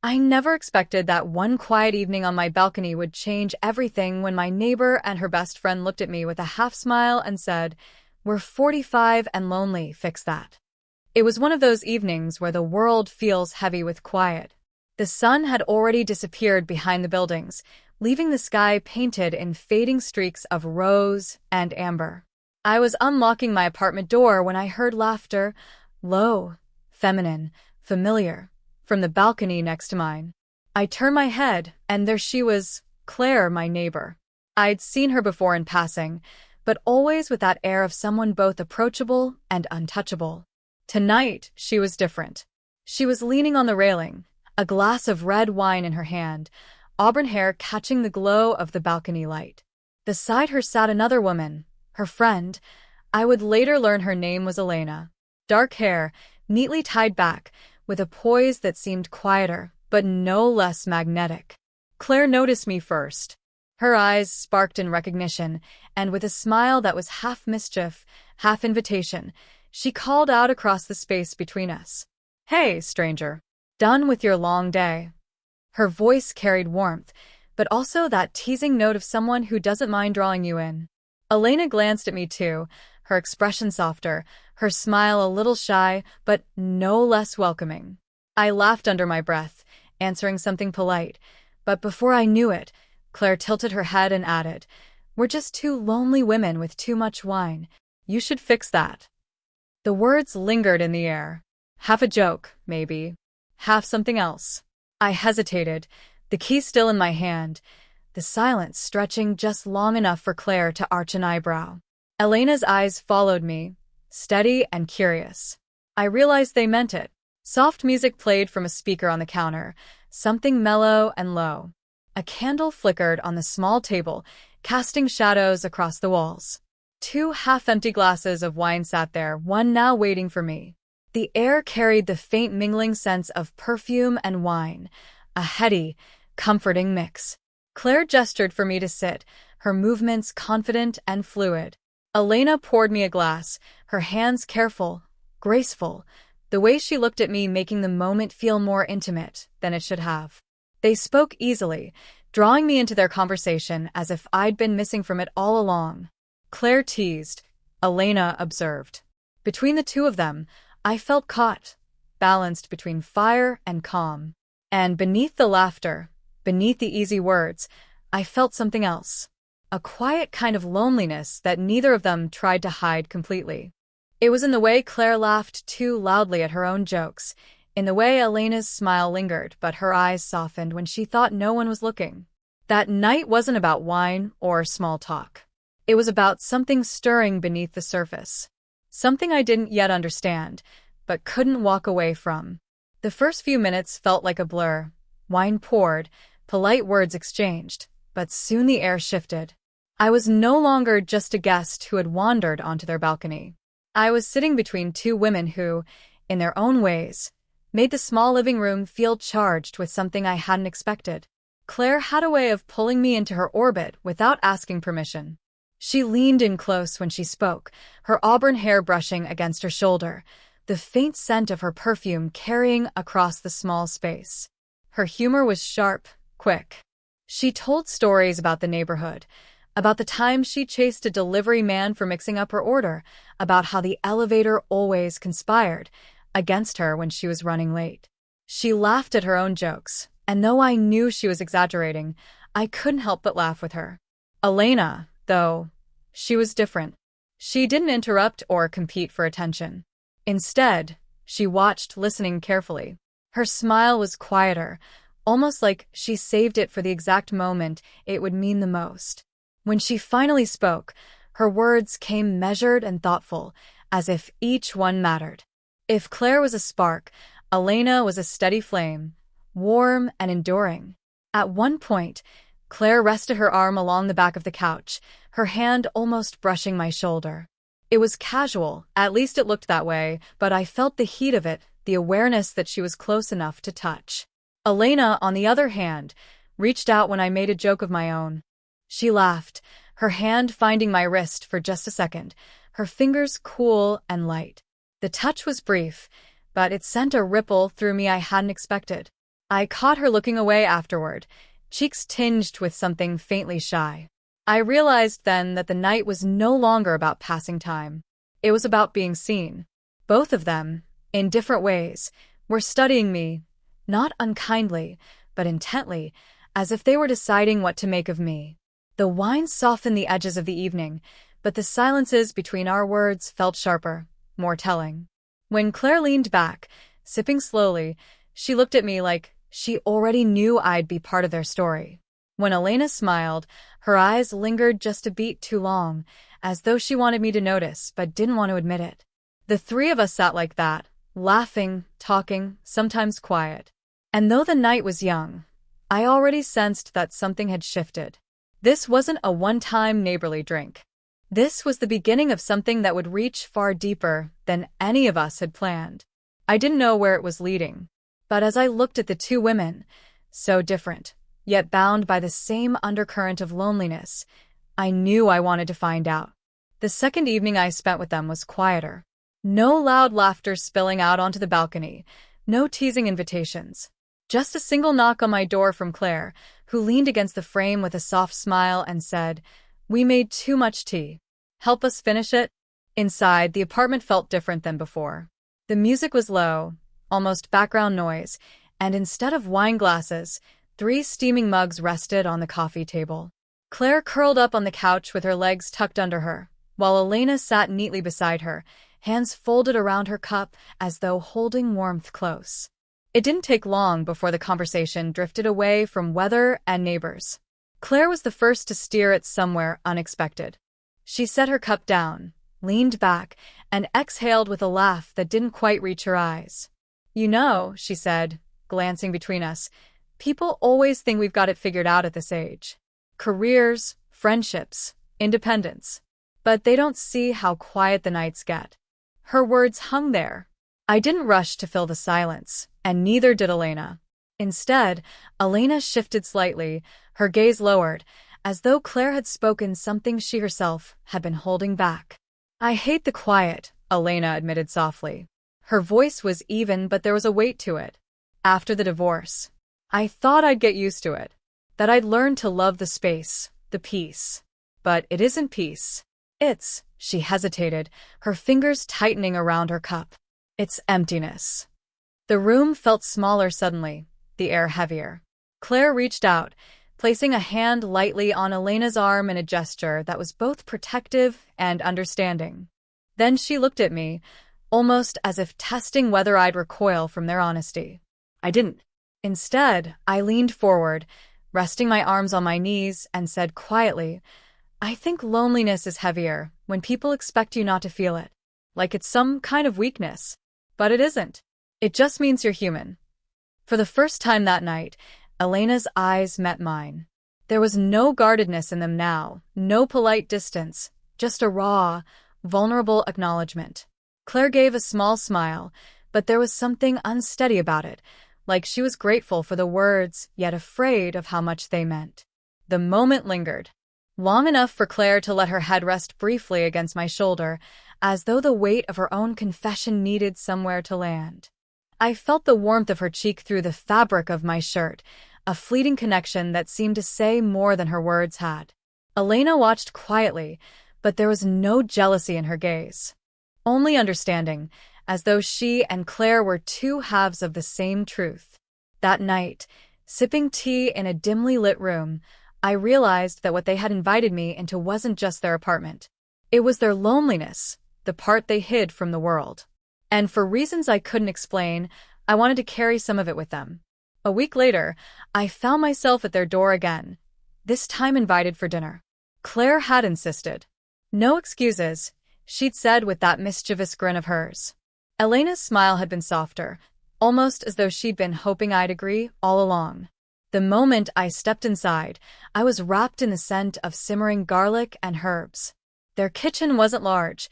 I never expected that one quiet evening on my balcony would change everything when my neighbor and her best friend looked at me with a half smile and said, "We're 45 and lonely, fix that." It was one of those evenings where the world feels heavy with quiet. The sun had already disappeared behind the buildings, leaving the sky painted in fading streaks of rose and amber. I was unlocking my apartment door when I heard laughter, low, feminine, familiar, from the balcony next to mine. I turned my head, and there she was, Claire, my neighbor. I'd seen her before in passing, but always with that air of someone both approachable and untouchable. Tonight, she was different. She was leaning on the railing, a glass of red wine in her hand, auburn hair catching the glow of the balcony light. Beside her sat another woman, her friend. I would later learn her name was Elena. Dark hair, neatly tied back, with a poise that seemed quieter, but no less magnetic. Claire noticed me first. Her eyes sparked in recognition, and with a smile that was half mischief, half invitation, she called out across the space between us. "Hey, stranger. Done with your long day?" Her voice carried warmth, but also that teasing note of someone who doesn't mind drawing you in. Elena glanced at me too, her expression softer, her smile a little shy, but no less welcoming. I laughed under my breath, answering something polite, but before I knew it, Claire tilted her head and added, "We're just two lonely women with too much wine. You should fix that." The words lingered in the air. Half a joke, maybe. Half something else. I hesitated, the key still in my hand, the silence stretching just long enough for Claire to arch an eyebrow. Elena's eyes followed me, steady and curious. I realized they meant it. Soft music played from a speaker on the counter, something mellow and low. A candle flickered on the small table, casting shadows across the walls. Two half-empty glasses of wine sat there, one now waiting for me. The air carried the faint mingling sense of perfume and wine, a heady, comforting mix. Claire gestured for me to sit, her movements confident and fluid. Elena poured me a glass, her hands careful, graceful, the way she looked at me making the moment feel more intimate than it should have. They spoke easily, drawing me into their conversation as if I'd been missing from it all along. Claire teased, Elena observed. Between the two of them, I felt caught, balanced between fire and calm. And beneath the laughter, beneath the easy words, I felt something else. A quiet kind of loneliness that neither of them tried to hide completely. It was in the way Claire laughed too loudly at her own jokes, in the way Elena's smile lingered but her eyes softened when she thought no one was looking. That night wasn't about wine or small talk. It was about something stirring beneath the surface. Something I didn't yet understand, but couldn't walk away from. The first few minutes felt like a blur. Wine poured, polite words exchanged, but soon the air shifted. I was no longer just a guest who had wandered onto their balcony. I was sitting between two women who, in their own ways, made the small living room feel charged with something I hadn't expected. Claire had a way of pulling me into her orbit without asking permission. She leaned in close when she spoke, her auburn hair brushing against her shoulder, the faint scent of her perfume carrying across the small space. Her humor was sharp, quick. She told stories about the neighborhood, about the time she chased a delivery man for mixing up her order, about how the elevator always conspired against her when she was running late. She laughed at her own jokes, and though I knew she was exaggerating, I couldn't help but laugh with her. Elena, though, she was different. She didn't interrupt or compete for attention. Instead, she watched, listening carefully. Her smile was quieter, almost like she saved it for the exact moment it would mean the most. When she finally spoke, her words came measured and thoughtful, as if each one mattered. If Claire was a spark, Elena was a steady flame, warm and enduring. At one point, Claire rested her arm along the back of the couch, her hand almost brushing my shoulder. It was casual, at least it looked that way, but I felt the heat of it, the awareness that she was close enough to touch. Elena, on the other hand, reached out when I made a joke of my own. She laughed, her hand finding my wrist for just a second, her fingers cool and light. The touch was brief, but it sent a ripple through me I hadn't expected. I caught her looking away afterward, cheeks tinged with something faintly shy. I realized then that the night was no longer about passing time. It was about being seen. Both of them, in different ways, were studying me, not unkindly, but intently, as if they were deciding what to make of me. The wine softened the edges of the evening, but the silences between our words felt sharper, more telling. When Claire leaned back, sipping slowly, she looked at me like she already knew I'd be part of their story. When Elena smiled, her eyes lingered just a beat too long, as though she wanted me to notice but didn't want to admit it. The three of us sat like that, laughing, talking, sometimes quiet. And though the night was young, I already sensed that something had shifted. This wasn't a one-time neighborly drink. This was the beginning of something that would reach far deeper than any of us had planned. I didn't know where it was leading, but as I looked at the two women, so different, yet bound by the same undercurrent of loneliness, I knew I wanted to find out. The second evening I spent with them was quieter. No loud laughter spilling out onto the balcony, no teasing invitations. Just a single knock on my door from Claire, who leaned against the frame with a soft smile and said, "We made too much tea. Help us finish it?" Inside, the apartment felt different than before. The music was low, almost background noise, and instead of wine glasses, 3 steaming mugs rested on the coffee table. Claire curled up on the couch with her legs tucked under her, while Elena sat neatly beside her, hands folded around her cup as though holding warmth close. It didn't take long before the conversation drifted away from weather and neighbors. Claire was the first to steer it somewhere unexpected. She set her cup down, leaned back, and exhaled with a laugh that didn't quite reach her eyes. "You know," she said, glancing between us, "people always think we've got it figured out at this age. Careers, friendships, independence. But they don't see how quiet the nights get." Her words hung there. I didn't rush to fill the silence, and neither did Elena. Instead, Elena shifted slightly, her gaze lowered, as though Claire had spoken something she herself had been holding back. "I hate the quiet," Elena admitted softly. Her voice was even, but there was a weight to it. "After the divorce, I thought I'd get used to it, that I'd learn to love the space, the peace. But it isn't peace. It's," she hesitated, her fingers tightening around her cup. "It's emptiness." The room felt smaller suddenly, the air heavier. Claire reached out, placing a hand lightly on Elena's arm in a gesture that was both protective and understanding. Then she looked at me, almost as if testing whether I'd recoil from their honesty. I didn't. Instead, I leaned forward, resting my arms on my knees, and said quietly, "I think loneliness is heavier when people expect you not to feel it, like it's some kind of weakness. But it isn't. It just means you're human." For the first time that night, Elena's eyes met mine. There was no guardedness in them now, no polite distance, just a raw, vulnerable acknowledgement. Claire gave a small smile, but there was something unsteady about it, like she was grateful for the words, yet afraid of how much they meant. The moment lingered. Long enough for Claire to let her head rest briefly against my shoulder, as though the weight of her own confession needed somewhere to land. I felt the warmth of her cheek through the fabric of my shirt, a fleeting connection that seemed to say more than her words had. Elena watched quietly, but there was no jealousy in her gaze. Only understanding, as though she and Claire were two halves of the same truth. That night, sipping tea in a dimly lit room, I realized that what they had invited me into wasn't just their apartment. It was their loneliness, the part they hid from the world. And for reasons I couldn't explain, I wanted to carry some of it with them. A week later, I found myself at their door again, this time invited for dinner. Claire had insisted. "No excuses," she'd said with that mischievous grin of hers. Elena's smile had been softer, almost as though she'd been hoping I'd agree all along. The moment I stepped inside, I was wrapped in the scent of simmering garlic and herbs. Their kitchen wasn't large,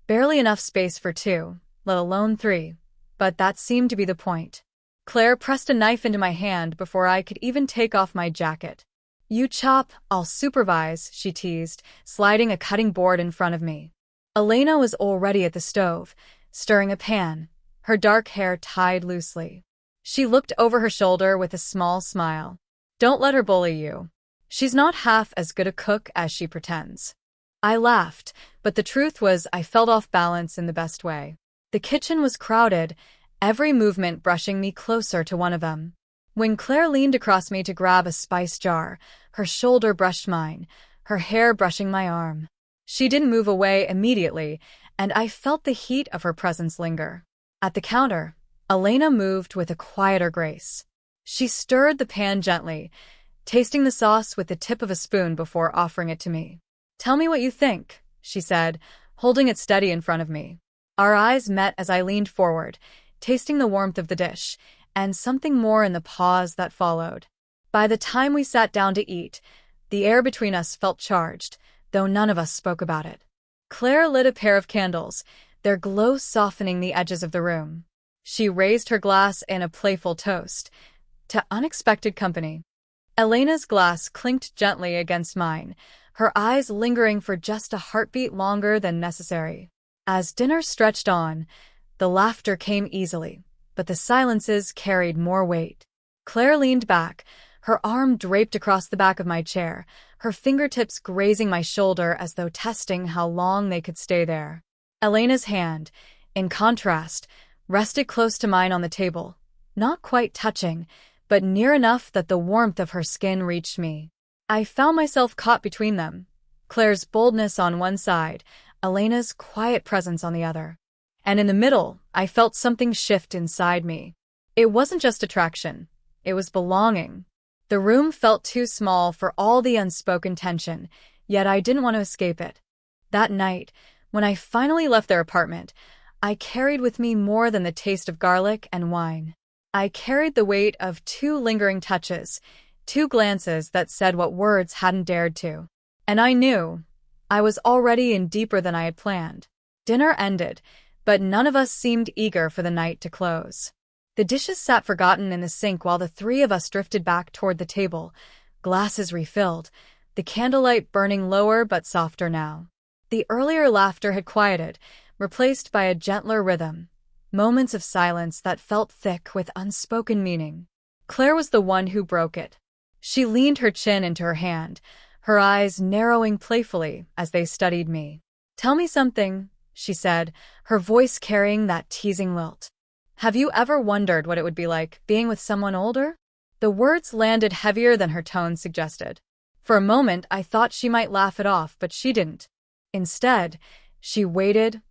barely enough space for 2, let alone 3, but that seemed to be the point. Claire pressed a knife into my hand before I could even take off my jacket. "You chop, I'll supervise," she teased, sliding a cutting board in front of me. Elena was already at the stove, stirring a pan, her dark hair tied loosely. She looked over her shoulder with a small smile. Don't let her bully you. She's not half as good a cook as she pretends. I laughed, but the truth was I felt off balance in the best way. The kitchen was crowded, every movement brushing me closer to one of them. When Claire leaned across me to grab a spice jar, her shoulder brushed mine, her hair brushing my arm. She didn't move away immediately, and I felt the heat of her presence linger. At the counter, Elena moved with a quieter grace. She stirred the pan gently, tasting the sauce with the tip of a spoon before offering it to me. Tell me what you think, she said, holding it steady in front of me. Our eyes met as I leaned forward, tasting the warmth of the dish, and something more in the pause that followed. By the time we sat down to eat, the air between us felt charged, though none of us spoke about it. Claire lit a pair of candles, their glow softening the edges of the room. She raised her glass in a playful toast to unexpected company. Elena's glass clinked gently against mine, her eyes lingering for just a heartbeat longer than necessary. As dinner stretched on, the laughter came easily, but the silences carried more weight. Claire leaned back, her arm draped across the back of my chair, her fingertips grazing my shoulder as though testing how long they could stay there. Elena's hand, in contrast, rested close to mine on the table, not quite touching, but near enough that the warmth of her skin reached me. I found myself caught between them, Claire's boldness on one side, Elena's quiet presence on the other. And in the middle, I felt something shift inside me. It wasn't just attraction, it was belonging. The room felt too small for all the unspoken tension, yet I didn't want to escape it. That night, when I finally left their apartment, I carried with me more than the taste of garlic and wine. I carried the weight of 2 lingering touches, 2 glances that said what words hadn't dared to. And I knew I was already in deeper than I had planned. Dinner ended, but none of us seemed eager for the night to close. The dishes sat forgotten in the sink while the 3 of us drifted back toward the table, glasses refilled, the candlelight burning lower but softer now. The earlier laughter had quieted, replaced by a gentler rhythm, moments of silence that felt thick with unspoken meaning. Claire was the one who broke it. She leaned her chin into her hand, her eyes narrowing playfully as they studied me. Tell me something, she said, her voice carrying that teasing lilt. Have you ever wondered what it would be like being with someone older? The words landed heavier than her tone suggested. For a moment, I thought she might laugh it off, but she didn't. Instead, she waited,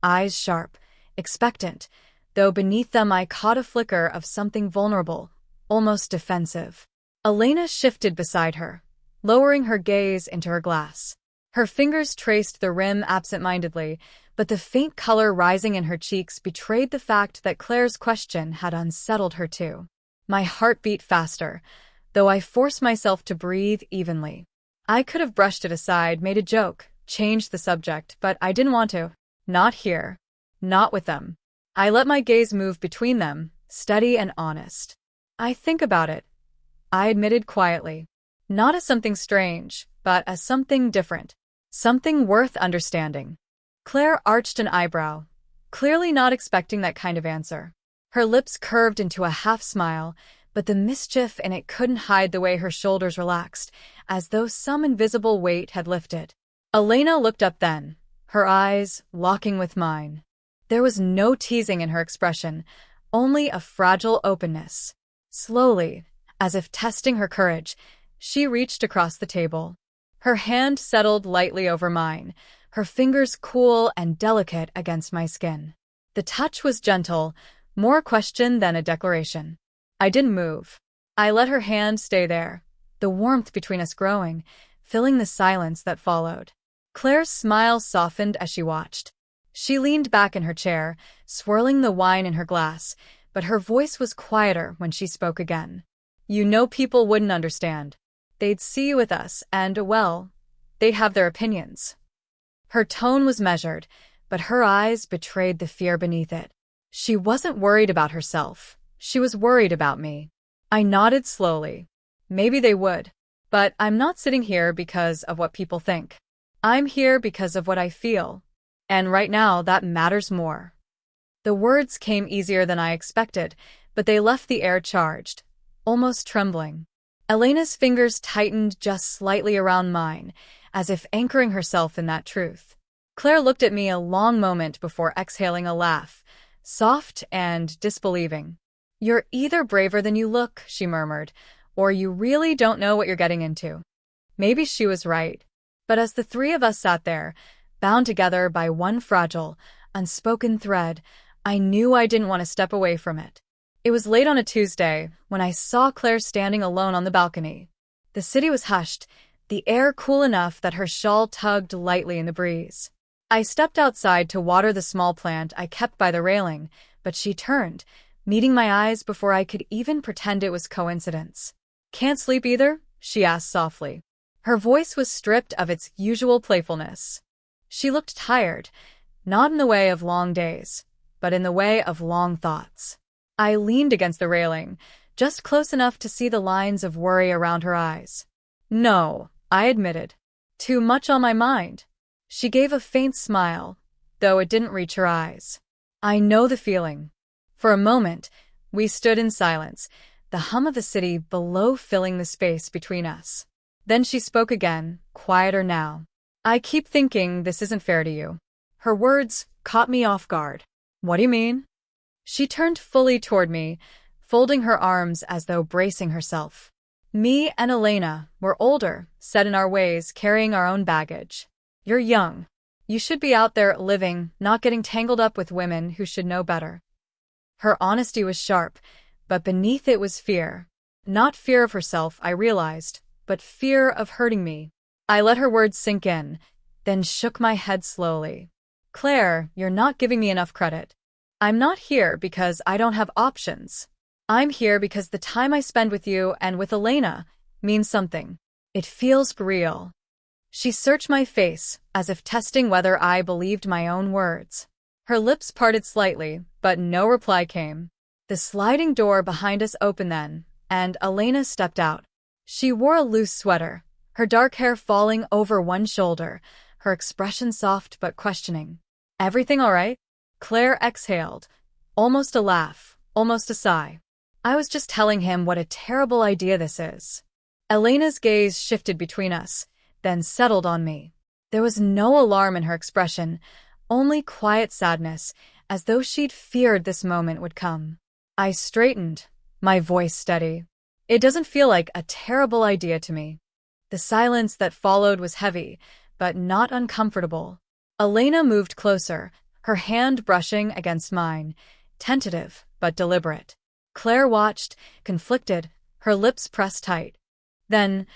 eyes sharp, expectant, though beneath them I caught a flicker of something vulnerable, almost defensive. Elena shifted beside her, lowering her gaze into her glass. Her fingers traced the rim absent-mindedly, but the faint color rising in her cheeks betrayed the fact that Claire's question had unsettled her too. My heart beat faster, though I forced myself to breathe evenly. I could have brushed it aside, made a joke, changed the subject, but I didn't want to. Not here. Not with them. I let my gaze move between them, steady and honest. I think about it, I admitted quietly. Not as something strange, but as something different. Something worth understanding. Claire arched an eyebrow, clearly not expecting that kind of answer. Her lips curved into a half-smile, but the mischief in it couldn't hide the way her shoulders relaxed, as though some invisible weight had lifted. Elena looked up then, her eyes locking with mine. There was no teasing in her expression, only a fragile openness. Slowly, as if testing her courage, she reached across the table. Her hand settled lightly over mine, her fingers cool and delicate against my skin. The touch was gentle, more question than a declaration. I didn't move. I let her hand stay there, the warmth between us growing, filling the silence that followed. Claire's smile softened as she watched. She leaned back in her chair, swirling the wine in her glass, but her voice was quieter when she spoke again. You know, people wouldn't understand. They'd see you with us, and, well, they'd have their opinions. Her tone was measured, but her eyes betrayed the fear beneath it. She wasn't worried about herself. She was worried about me. I nodded slowly. Maybe they would. But I'm not sitting here because of what people think. I'm here because of what I feel. And right now, that matters more. The words came easier than I expected, but they left the air charged, almost trembling. Elena's fingers tightened just slightly around mine, as if anchoring herself in that truth. Claire looked at me a long moment before exhaling a laugh, soft and disbelieving. "You're either braver than you look," she murmured, "or you really don't know what you're getting into." Maybe she was right. But as the three of us sat there, bound together by one fragile, unspoken thread, I knew I didn't want to step away from it. It was late on a Tuesday when I saw Claire standing alone on the balcony. The city was hushed, the air cool enough that her shawl tugged lightly in the breeze. I stepped outside to water the small plant I kept by the railing, but she turned, meeting my eyes before I could even pretend it was coincidence. "Can't sleep either?" she asked softly. Her voice was stripped of its usual playfulness. She looked tired, not in the way of long days, but in the way of long thoughts. I leaned against the railing, just close enough to see the lines of worry around her eyes. "No," I admitted. "Too much on my mind." She gave a faint smile, though it didn't reach her eyes. "I know the feeling." For a moment, we stood in silence, the hum of the city below filling the space between us. Then she spoke again, quieter now. "I keep thinking this isn't fair to you." Her words caught me off guard. "What do you mean?" She turned fully toward me, folding her arms as though bracing herself. "Me and Elena, we're older, set in our ways, carrying our own baggage. You're young. You should be out there living, not getting tangled up with women who should know better." Her honesty was sharp, but beneath it was fear. Not fear of herself, I realized, but fear of hurting me. I let her words sink in, then shook my head slowly. "Claire, you're not giving me enough credit. I'm not here because I don't have options. I'm here because the time I spend with you and with Elena means something. It feels real." She searched my face, as if testing whether I believed my own words. Her lips parted slightly, but no reply came. The sliding door behind us opened then, and Elena stepped out. She wore a loose sweater, her dark hair falling over one shoulder, her expression soft but questioning. "Everything all right?" Claire exhaled, almost a laugh, almost a sigh. "I was just telling him what a terrible idea this is." Elena's gaze shifted between us, then settled on me. There was no alarm in her expression, only quiet sadness, as though she'd feared this moment would come. I straightened, my voice steady. "It doesn't feel like a terrible idea to me." The silence that followed was heavy, but not uncomfortable. Elena moved closer, her hand brushing against mine, tentative but deliberate. Claire watched, conflicted, her lips pressed tight. Then,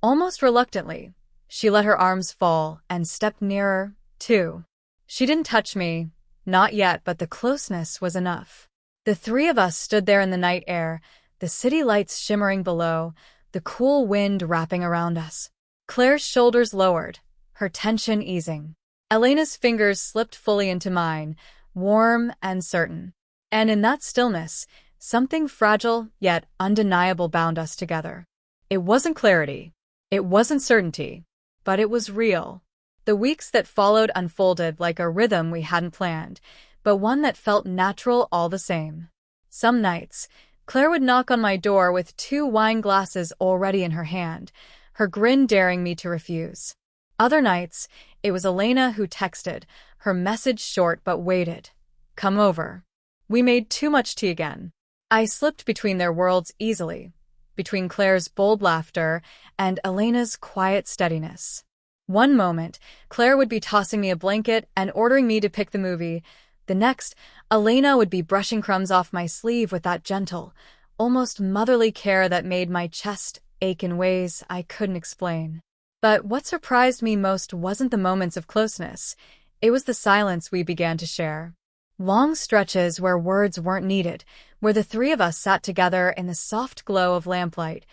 almost reluctantly, she let her arms fall and stepped nearer, too. She didn't touch me, not yet, but the closeness was enough. The three of us stood there in the night air, the city lights shimmering below, the cool wind wrapping around us. Claire's shoulders lowered, her tension easing. Elena's fingers slipped fully into mine, warm and certain. And in that stillness, something fragile yet undeniable bound us together. It wasn't clarity. It wasn't certainty. But it was real. The weeks that followed unfolded like a rhythm we hadn't planned, but one that felt natural all the same. Some nights, Claire would knock on my door with 2 wine glasses already in her hand, her grin daring me to refuse. Other nights, it was Elena who texted, her message short but weighted. "Come over." We made too much tea again. I slipped between their worlds easily, between Claire's bold laughter and Elena's quiet steadiness. One moment, Claire would be tossing me a blanket and ordering me to pick the movie. The next, Elena would be brushing crumbs off my sleeve with that gentle, almost motherly care that made my chest ache in ways I couldn't explain. But what surprised me most wasn't the moments of closeness. It was the silence we began to share. Long stretches where words weren't needed, where the three of us sat together in the soft glow of lamplight,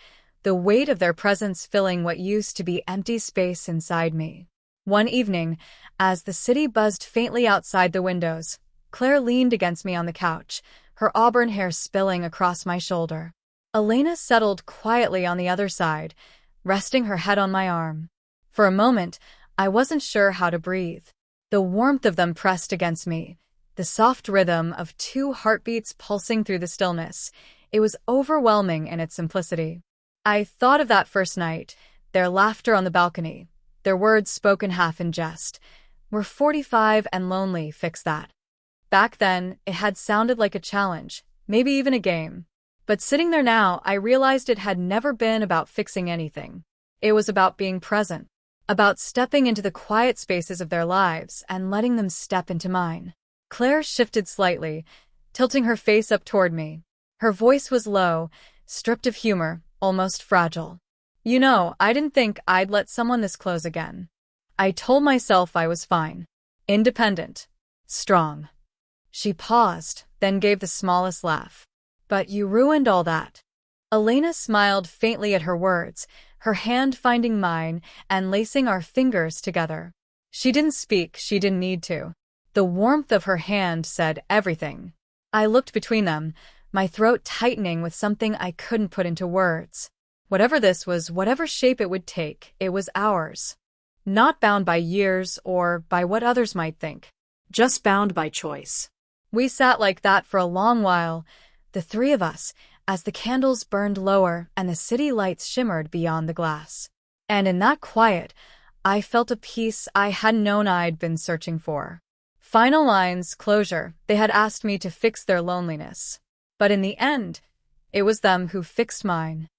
the weight of their presence filling what used to be empty space inside me. One evening, as the city buzzed faintly outside the windows, Claire leaned against me on the couch, her auburn hair spilling across my shoulder. Elena settled quietly on the other side, resting her head on my arm. For a moment, I wasn't sure how to breathe. The warmth of them pressed against me, the soft rhythm of two heartbeats pulsing through the stillness. It was overwhelming in its simplicity. I thought of that first night, their laughter on the balcony, their words spoken half in jest. "We're 45 and lonely, fix that." Back then, it had sounded like a challenge, maybe even a game. But sitting there now, I realized it had never been about fixing anything. It was about being present, about stepping into the quiet spaces of their lives and letting them step into mine. Claire shifted slightly, tilting her face up toward me. Her voice was low, stripped of humor, almost fragile. "You know, I didn't think I'd let someone this close again. I told myself I was fine, independent, strong." She paused, then gave the smallest laugh. "But you ruined all that." Elena smiled faintly at her words, her hand finding mine and lacing our fingers together. She didn't speak, she didn't need to. The warmth of her hand said everything. I looked between them, my throat tightening with something I couldn't put into words. Whatever this was, whatever shape it would take, it was ours. Not bound by years or by what others might think. Just bound by choice. We sat like that for a long while, the three of us, as the candles burned lower and the city lights shimmered beyond the glass. And in that quiet, I felt a peace I hadn't known I'd been searching for. Final lines, closure. They had asked me to fix their loneliness. But in the end, it was them who fixed mine.